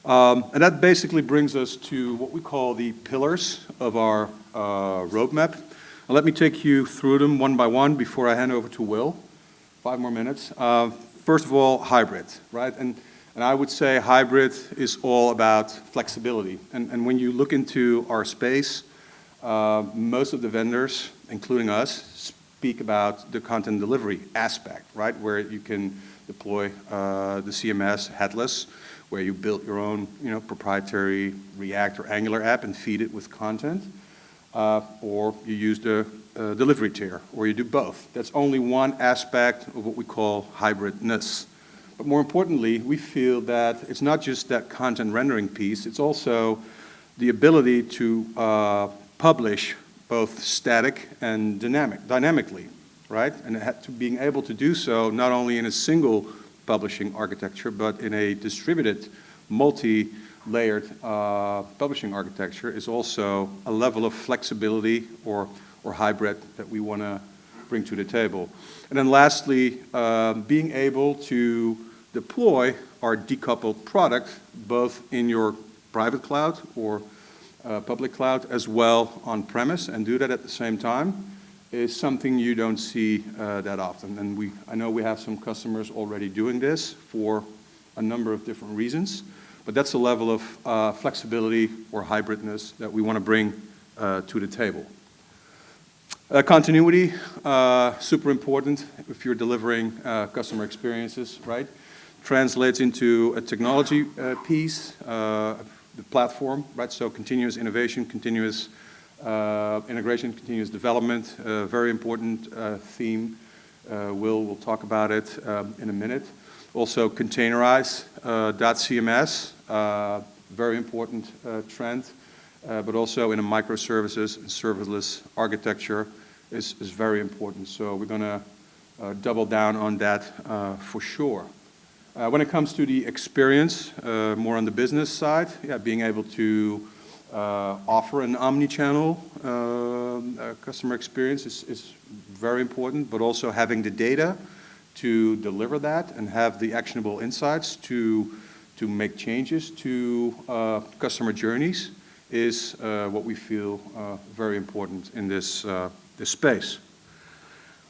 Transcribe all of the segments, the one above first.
And that basically brings us to what we call the pillars of our roadmap. Now, let me take you through them one by one before I hand over to Will. 5 more minutes. First of all, hybrid, right? And I would say hybrid is all about flexibility. And when you look into our space, most of the vendors, including us, speak about the content delivery aspect, right? Where you can deploy the CMS headless, where you build your own, proprietary React or Angular app and feed it with content, or you use the delivery tier, or you do both. That's only one aspect of what we call hybridness. But more importantly, we feel that it's not just that content rendering piece, it's also the ability to publish both static and dynamically, right? And being able to do so not only in a single publishing architecture, but in a distributed, multi-layered publishing architecture is also a level of flexibility or hybrid that we want to bring to the table. And then lastly, being able to deploy our decoupled product both in your private cloud or public cloud as well on-premise and do that at the same time is something you don't see that often. And I know we have some customers already doing this for a number of different reasons, but that's a level of flexibility or hybridness that we want to bring to the table. Continuity, super important if you're delivering customer experiences, right? Translates into a technology piece, the platform, right? So continuous innovation, continuous integration, continuous development, very important theme. We'll talk about it in a minute. Also containerize, dotCMS, very important trend, but also in a microservices and serverless architecture is very important. So we're going to double down on that for sure. When it comes to the experience, more on the business side, being able to offer an omni-channel customer experience is very important, but also having the data to deliver that and have the actionable insights to make changes to customer journeys is what we feel very important in this space.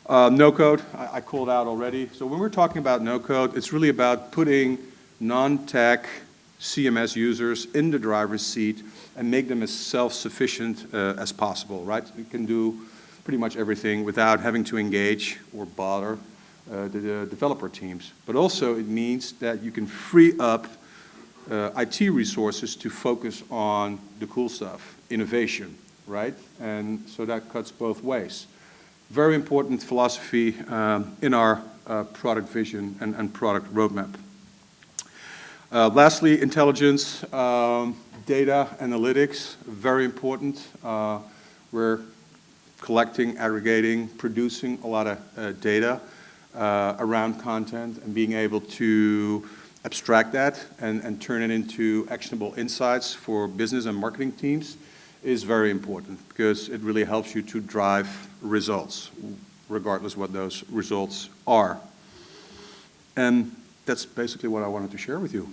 No-code, I called out already. So when we're talking about no-code, it's really about putting non-tech CMS users in the driver's seat and make them as self-sufficient as possible, right? You can do pretty much everything without having to engage or bother the developer teams. But also it means that you can free up IT resources to focus on the cool stuff, innovation, right? And so that cuts both ways. Very important philosophy in our product vision and product roadmap. Lastly, intelligence, data analytics, very important. We're collecting, aggregating, producing a lot of data around content and being able to abstract that and turn it into actionable insights for business and marketing teams is very important because it really helps you to drive results, regardless what those results are. And that's basically what I wanted to share with you.